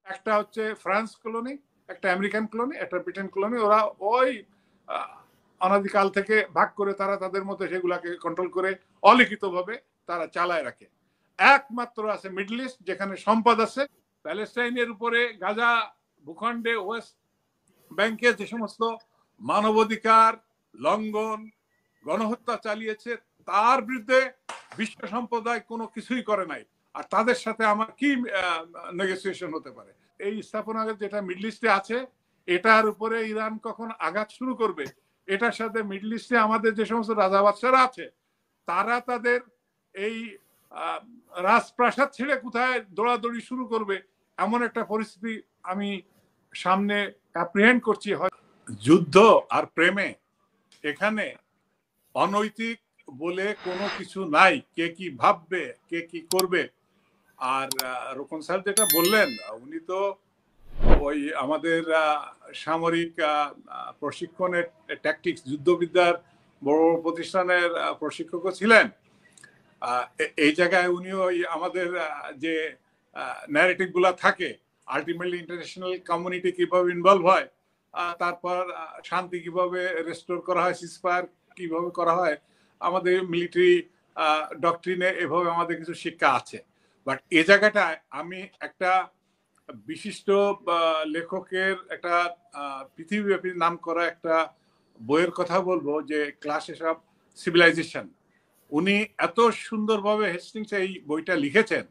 একটা হচ্ছে France colony, একটা আমেরিকান কলোনি, একটা ব্রিটেন কলোনি। ওরা ওই অনাদিকাল থেকে ভাগ করে তারা তাদের মধ্যে সেগুলাকে কন্ট্রোল করে অলিখিতভাবে তারা চালায় রাখে। একমাত্র আছে মিডল ইস্ট, যেখানে সম্পদ আছে। প্যালেস্টাইনের উপরে গাজা ভূখণ্ডে ওয়েস্ট ব্যাংকে যে সমস্ত মানবাধিকার লঙ্ঘন গণহত্যা চালিয়েছে তার বিরুদ্ধে বিশ্ব সম্প্রদায় কোনো কিছুই করে নাই। আর তাদের সাথে আমার কি নেগোসিয়েশন হতে পারে? এই স্থাপনাগার যেটা মিডল ইস্টে আছে, এটার উপরে ইরান কখন আঘাত শুরু করবে, এটার সাথে মিডল ইস্টে আমাদের যে সমস্ত রাজা বাদশারা আছে তারা তাদের এই রাজপ্রাসাদ ছেড়ে কোথায় দৌড়াদৌড়ি শুরু করবে, এমন একটা পরিস্থিতি আমি সামনে অ্যাপ্রিহেন্ড করছি। যুদ্ধ আর প্রেমে এখানে অনৈতিক বলে কোনো কিছু নাই। কে কি ভাববে, কে কি করবে। আর রোকন স্যার যেটা বললেন, উনি তো ওই আমাদের সামরিক প্রশিক্ষণের ট্যাকটিক্স যুদ্ধবিদ্যার বড় বড় প্রতিষ্ঠানের প্রশিক্ষকও ছিলেন। এই জায়গায় উনি ওই আমাদের যে ন্যারেটিভ গুলা থাকে, আলটিমেটলি ইন্টারন্যাশনাল কমিউনিটি কিভাবে ইনভলভ হয়, তারপর শান্তি কিভাবে রেস্টোর করা হয়, সিজফায়ার কিভাবে করা হয়, আমাদের মিলিটারি ডক্ট্রিনে এভাবে আমাদের কিছু শিক্ষা আছে। বাট এ জায়গাটায় আমি একটা বিশিষ্ট লেখকের একটা পৃথিবীব্যাপী নাম করা একটা বইয়ের কথা বলবো, যে ক্লাসেস অফ সিভিলাইজেশন। উনি এত সুন্দরভাবে হেস্টিংস এই বইটা লিখেছেন।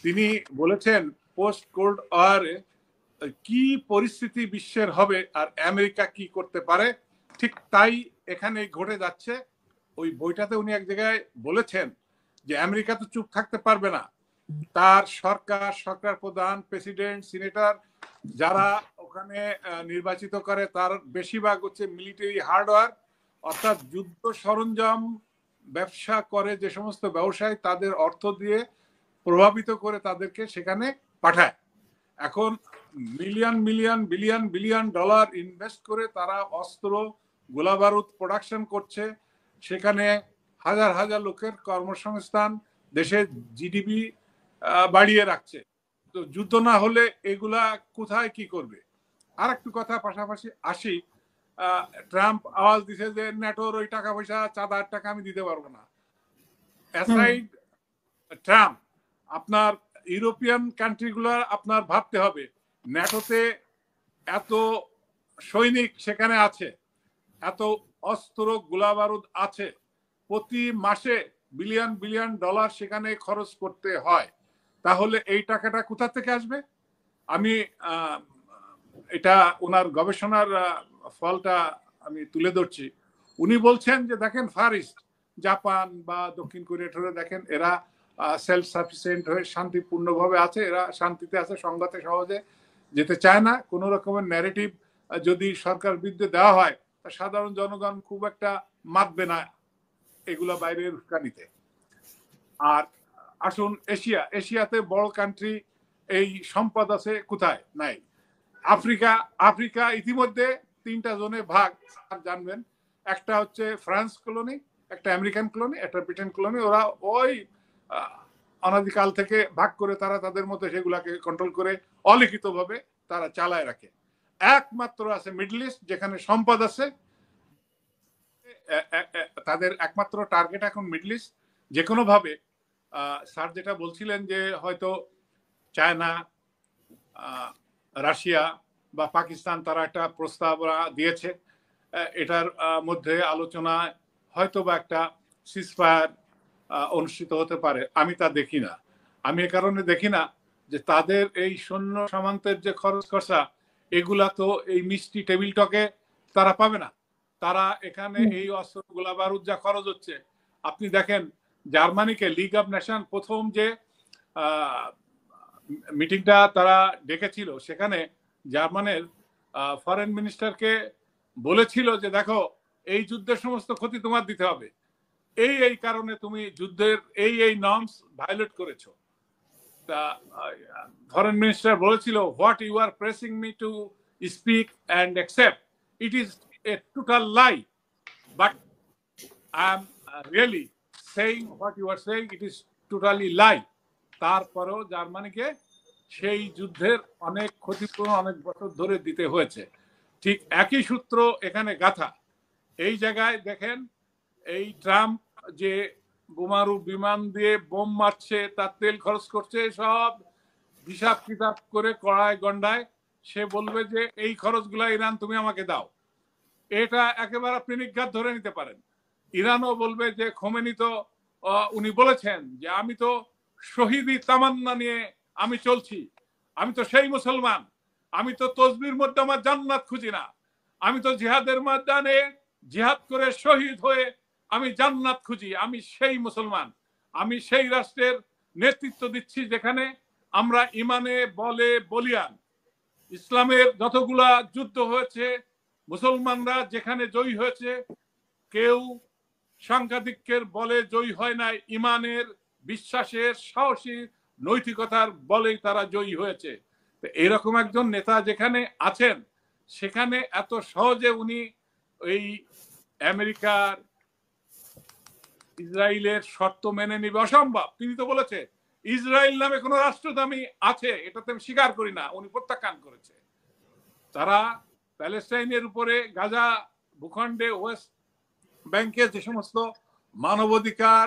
তিনি বলেছেন পোস্ট কোল্ড ওয়ারে কি পরিস্থিতি বিশ্বের হবে আর আমেরিকা কি করতে পারে, ঠিক তাই এখানে ঘটে যাচ্ছে। ওই বইটাতে উনি এক জায়গায় বলেছেন যে আমেরিকা তো চুপ থাকতে পারবে না। তার সরকার প্রধান, প্রেসিডেন্ট, সিনেটর যারা ওখানে নির্বাচিত করে তার বেশিরভাগ হচ্ছে মিলিটারি হার্ডওয়্যার, অর্থাৎ যুদ্ধ সরঞ্জাম ব্যবসা করে যে সমস্ত ব্যবসায়ী, তাদের অর্থ দিয়ে প্রভাবিত করে তাদেরকে সেখানে পাঠায়। এখন million million billion billion dollar invest করে তারা অস্ত্র গোলাবারুদ প্রোডাকশন করছে। সেখানে হাজার হাজার লোকের কর্মসংস্থান, দেশের জিডিপি বাড়িয়ে রাখছে। তো যুদ্ধ না হলে এগুলা কোথায় কি করবে? আর একটু কথা পাশাপাশি আসি। ট্রাম্প আওয়াজ দিছে যে ন্যাটোর ওই টাকা পয়সা চাঁদার টাকা আমি দিতে পারবো না। অ্যাসাইড ট্রাম্প, আপনার ইউরোপিয়ান কান্ট্রিগুলো আপনার ভাবতে হবে, ন্যাটোতে এত সৈনিক সেখানে আছে, এত অস্ত্র গোলাবারুদ আছে, প্রতি মাসে বিলিয়ন বিলিয়ন ডলার সেখানে খরচ করতে হয়। তাহলে এই টাকাটা কোথা থেকে আসবে? আমি এটা ওনার গবেষণার ফলটা আমি তুলে ধরছি। উনি বলছেন যে দেখেন ফার ইস্ট, জাপান বা দক্ষিণ কোরিয়া টরে দেখেন, এরা সেলফ সাফিসিয়েন্ট হয়ে শান্তিপূর্ণভাবে আছে, এরা শান্তিতে আছে, সংঘাতে সহজে যেতে চায় না। কোন রকমের ন্যারেটিভ যদি সরকার বিরুদ্ধে দেওয়া হয়, সাধারণ জনগণ খুব একটা মাতবে না এগুলা বাইরের উস্কানিতে। আর আসুন এশিয়াতে বড় কান্ট্রি এই সম্পদ আছে কোথায়? নাই। আফ্রিকা ইতিমধ্যে 3টা জোনে ভাগ, জানবেন। একটা হচ্ছে ফ্রান্স কলোনি, একটা আমেরিকান কলোনি, একটা ব্রিটেন কলোনি। ওরা ওই অনাদিকাল থেকে ভাগ করে তারা তাদের মধ্যে সেগুলাকে কন্ট্রোল করে অলিখিতভাবে তারা চালায় রাখে। একমাত্র আছে মিডল ইস্ট, যেখানে সম্পদ আছে। তাদের একমাত্র টার্গেট এখন মিডল ইস্ট। যে কোনো ভাবে স্যার যেটা বলছিলেন যে হয়তো চায়না, রাশিয়া বা পাকিস্তান তারা একটা প্রস্তাবনা দিয়েছে, এটার মধ্যে আলোচনা হয়তো বা একটা সিজফায়ার অনুষ্ঠিত হতে পারে। আমি তা দেখি না। আমি এ কারণে দেখি না যে তাদের এই সৈন্য সামন্তের যে খরচ খরচা, এগুলা তো এই মিষ্টি টেবিল টকে তারা পাবে না। তারা এখানে এই অস্ত্র গোলা বারুদ যা খরচ হচ্ছে, আপনি দেখেন জার্মানিকে লিগ অফ নেশন প্রথম যে মিটিংটা তারা ডেকেছিল, সেখানে জার্মানের ফরেন মিনিস্টারকে বলেছিল যে দেখো, এই যুদ্ধের সমস্ত ক্ষতি তোমার দিতে হবে, এই কারণে তুমি যুদ্ধের এই নর্মস ভায়োলেট করেছো। তা ফরেন মিনিস্টার বলেছিল, what you are pressing me to speak and accept, it is a total lie, but I am really saying what you are saying, it is totally lie. তারপরেও জার্মানিকে সেই যুদ্ধের অনেক ক্ষতিপূরণ অনেক বছর ধরে দিতে হয়েছে। ঠিক একই সূত্র এখানে গাথা। এই জায়গায় দেখেন, এই ট্রাম্প যে বোমারু বিমান দিয়ে বোম মারছে, তার তেল খরচ করছে, সব হিসাব কিতাব করে কড়ায় গন্ডায় সে বলবে যে এই খরচগুলা ইরান তুমি আমাকে দাও। এটা একেবারে আপনি নির্ঘাত ধরে নিতে পারেন। ইরানও বলবে যে খোমেনি তো উনি বলেছেন যে আমি তো শহীদি তামান্না নিয়ে আমি চলছি, আমি তো সেই মুসলমান, আমি তো তসবির মধ্যে আমার জান্নাত খুঁজি না, আমি তো জিহাদের ময়দানে জিহাদ করে শহীদ হয়ে আমি জান্নাত খুঁজি, আমি সেই মুসলমান, আমি সেই রাষ্ট্রের নেতৃত্ব দিচ্ছি যেখানে আমরা ইমানে বলে বলিয়ান। ইসলামের যতগুলা যুদ্ধ হয়েছে, মুসলমানরা যেখানে জয়ী হয়েছে, কেউ সাংঘাতিকের বলে জয়ী হয় নাই, ইমানের, বিশ্বাসের, সাহসী নৈতিকতার বলেই তারা জয়ী হয়েছে। এরকম একজন নেতা যেখানে আছেন, সেখানে এত সহজে উনি এই আমেরিকার ইসরায়েলের শর্ত মেনে নিবে অসম্ভব। তিনি তো বলেছে ইসরায়েল নামে কোন রাষ্ট্রদামি আছে, এটাতে আমি স্বীকার করি না, উনি প্রত্যাখ্যান করেছে। তারা প্যালেস্টাইনের উপরে, গাজা ভূখণ্ডে, ওয়েস্ট ব্যাংকে যে সমস্ত মানবাধিকার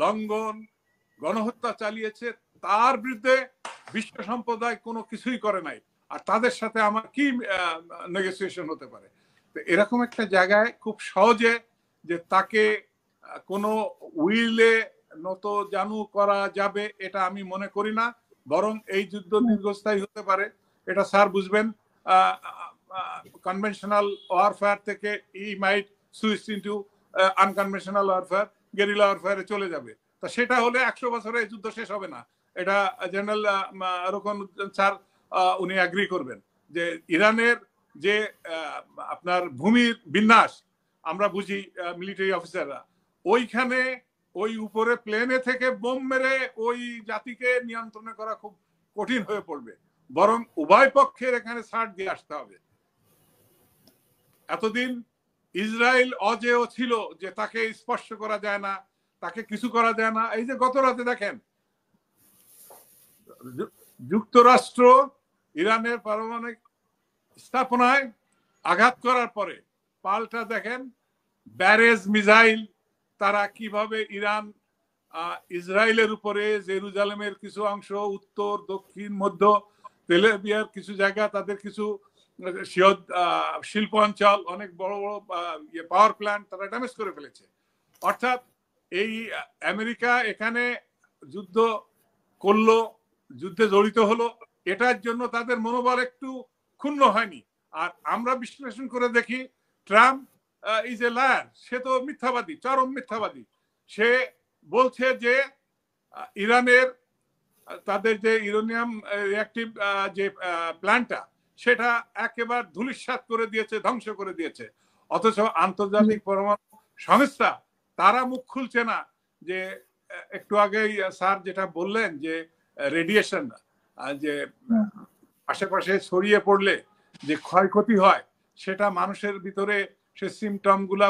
লঙ্ঘন, গণহত্যা চালিয়েছে, তার বিরুদ্ধে বিশ্ব সম্প্রদায় কোনো কিছুই করে নাই। আর তাদের সাথে আমার কি নেগোসিয়েশন হতে পারে? তো এরকম একটা জায়গায় খুব সহজে যে তাকে কোনো উইলে নত জানু করা যাবে, এটা আমি মনে করি না। বরং এই যুদ্ধ দীর্ঘস্থায়ী হতে পারে, এটা স্যার বুঝবেন। কনভেনশনাল ওয়ারফেয়ার থেকে ই might switch into unconventional warfare, guerrilla ওয়ারফেয়ারে চলে যাবে। তা সেটা হলে 100 বছরে এই যুদ্ধ শেষ হবে না, এটা জেনারেল রোকন স্যার উনি অ্যাগ্রি করবেন। যে ইরানের যে আপনার ভূমির বিন্যাস আমরা বুঝি মিলিটারি অফিসাররা, ওইখানে ওই উপরে প্লেনে থেকে বোম মেরে ওই জাতিকে নিয়ন্ত্রণ করা খুব কঠিন হয়ে পড়বে। বরং উভয় পক্ষের এখানে ছাড় দিয়ে আসতে হবে। এতদিন ইসরায়েল অজেয় ছিল যে তাকে স্পর্শ করা যায় না, তাকে কিছু করা যায় না। এই যে গত রাতে দেখেন, যুক্তরাষ্ট্র ইরানের পারমাণবিক স্থাপনায় আঘাত করার পরে পাল্টা দেখেন ব্যারেজ মিসাইল তারা কিভাবে ইরান ইসরায়েলের উপরে, জেরুজালেমের কিছু অংশ, উত্তর, দক্ষিণ, মধ্য তেলেবিয়ার কিছু জায়গা, তাদের কিছু শিল্প অঞ্চল, অনেক বড় বড় পাওয়ার প্ল্যান্ট তারা ড্যামেজ করে ফেলেছে। অর্থাৎ এই আমেরিকা এখানে যুদ্ধ করলো, যুদ্ধে জড়িত হলো, এটার জন্য তাদের মনোবল একটু ক্ষুণ্ণ হয়নি। আর আমরা বিশ্লেষণ করে দেখি, ট্রাম্প ইজ এ লায়ার, সে তো মিথ্যাবাদী, চরম মিথ্যাবাদী। সে বলছে যে ইরানের তাদের যে ইউরেনিয়াম রিঅ্যাক্টিভ যে প্ল্যান্টটা, সেটা একেবারে ধূলিসাৎ করে দিয়েছে, ধ্বংস করে দিয়েছে। অথচ আন্তর্জাতিক পরমাণু সংস্থা তারা মুখ খুলছে না। যে একটু আগেই স্যার যেটা বললেন যে রেডিয়েশন, যে আশেপাশে ছড়িয়ে পড়লে যে ক্ষয়ক্ষতি হয়, সেটা মানুষের ভিতরে সে সিমটম গুলা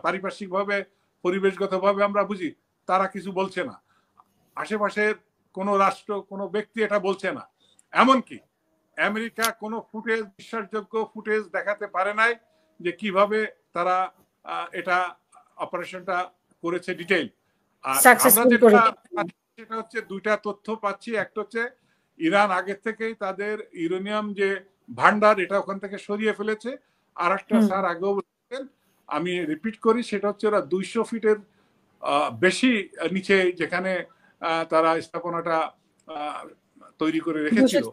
পারিপার্শ্বিক ভাবে, পরিবেশগত ভাবে আমরা বুঝি, তারা কিছু বলছে না। আশেপাশের কোনো রাষ্ট্র, কোনো ব্যক্তি এটা বলছে না। এমনকি আমেরিকা কোনো ফুটেজ, বিশ্বাসযোগ্য ফুটেজ দেখাতে পারে নাই যে কিভাবে তারা এটা অপারেশনটা করেছে ডিটেইল। আর আমরা যেটা হচ্ছে দুইটা তথ্য পাচ্ছি। একটা হচ্ছে ইরান আগে থেকেই তাদের ইউরেনিয়াম যে ভান্ডার, এটা ওখান থেকে সরিয়ে ফেলেছে। আর একটা স্যার আগেও বলছেন, আমি রিপিট করি, সেটা হচ্ছে ওরা 200 ফিটের বেশি নিচে যেখানে তারা স্থাপনাটা তৈরি করে রেখেছিল,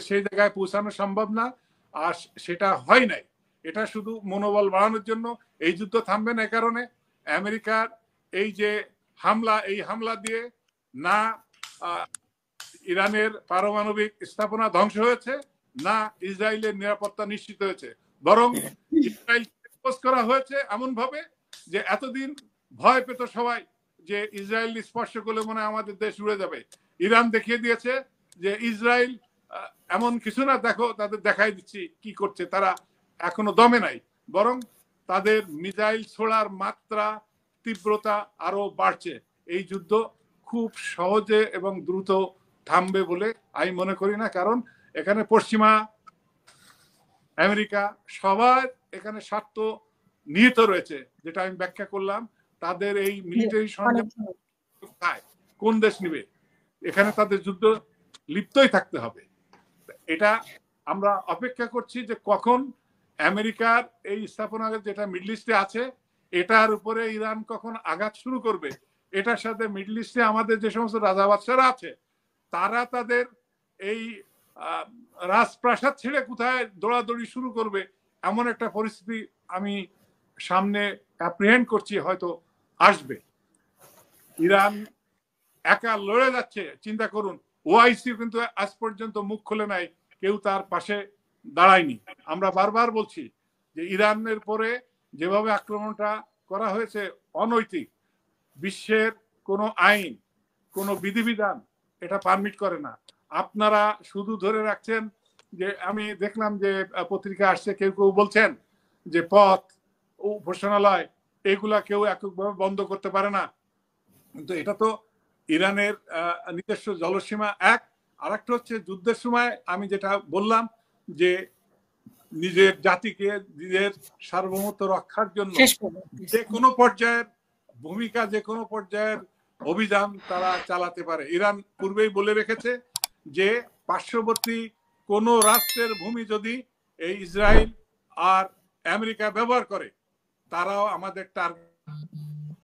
সেই জায়গায় পৌঁছানো সম্ভব না। আর সেটা হয় নাই। এটা শুধু মনোবল বাড়ানোর জন্য। এই যুদ্ধ থামবে না এ কারণে। আমেরিকার এই যে হামলা, এই হামলা দিয়ে না ইরানের পারমাণবিক স্থাপনা ধ্বংস হয়েছে, না ইসরায়েলের নিরাপত্তা নিশ্চিত হয়েছে, বরং ইসরায়েল করা হয়েছে এমন ভাবে যে এতদিন ভয় পেত সবাই যে ইসরায়েল স্পর্শ করলে মনে হয় আমাদের দেশ উড়ে যাবে। ইরান দেখিয়ে দিয়েছে যে ইসরায়েল এমন কিছু না, দেখো তাদের দেখাই দিচ্ছি কি করছে। তারা এখনো দমে নাই, বরং তাদের মিসাইল ছোড়ার মাত্রা, তীব্রতা আরো বাড়ছে। এই যুদ্ধ খুব সহজে এবং দ্রুত থামবে বলে আমি মনে করি না, কারণ এখানে পশ্চিমা, আমেরিকা সবার এখানে স্বার্থ নিহিত রয়েছে, যেটা আমি ব্যাখ্যা করলাম। তাদের এই মিলিটারি সরঞ্জাম কোন দেশ নিবে, এখানে তাদের যুদ্ধ লিপ্তই থাকতে হবে। এটা আমরা অপেক্ষা করছি যে কখন আমেরিকার এই স্থাপনা যেটা মিডল ইস্টে আছে এটার উপরে ইরান কখন আঘাত শুরু করবে। এটার সাথে মিডল ইস্টে আমাদের যে সমস্ত রাজা বাদশারা আছে তারা তাদের এই রাজপ্রাসাদ ছেড়ে কোথায় দৌড়াদৌড়ি শুরু করবে, এমন একটা পরিস্থিতি আমি সামনে অ্যাপ্রিহেন্ড করছি হয়তো আসবে। ইরান একা লড়ে যাচ্ছে, চিন্তা করুন, ওআইসি কিন্তু আজ পর্যন্ত মুখ খুলে নাই, কেউ তার পাশে দাঁড়ায়নি। আমরা বারবার বলছি যে ইরানের পরে যেভাবে আক্রমণটা করা হয়েছে অনৈতিক, বিশ্বের কোনো আইন, কোনো বিধিবিধান এটা পারমিট করে না। আপনারা শুধু ধরে রাখছেন যে, আমি দেখলাম যে পত্রিকা আসছে, কেউ কেউ বলছেন যে পথ, উপাসনালয় এগুলা কেউ এককভাবে বন্ধ করতে পারে না, কিন্তু এটা তো ইরানের নিজস্ব জলসীমা এক। আর একটা হচ্ছে যুদ্ধের সময় আমি যেটা বললাম যে নিজের জাতিকে, নিজের সার্বভৌমত্ব রক্ষার জন্য যে কোনো পর্যায়ের ভূমিকা, যে কোনো পর্যায়ের অভিযান তারা চালাতে পারে। ইরান পূর্বেই বলে রেখেছে যে পার্শ্ববর্তী কোন রাষ্ট্রের ভূমি যদি এই ইসরায়েল আর আমেরিকা ব্যবহার করে তারাও আমাদের টার্গেট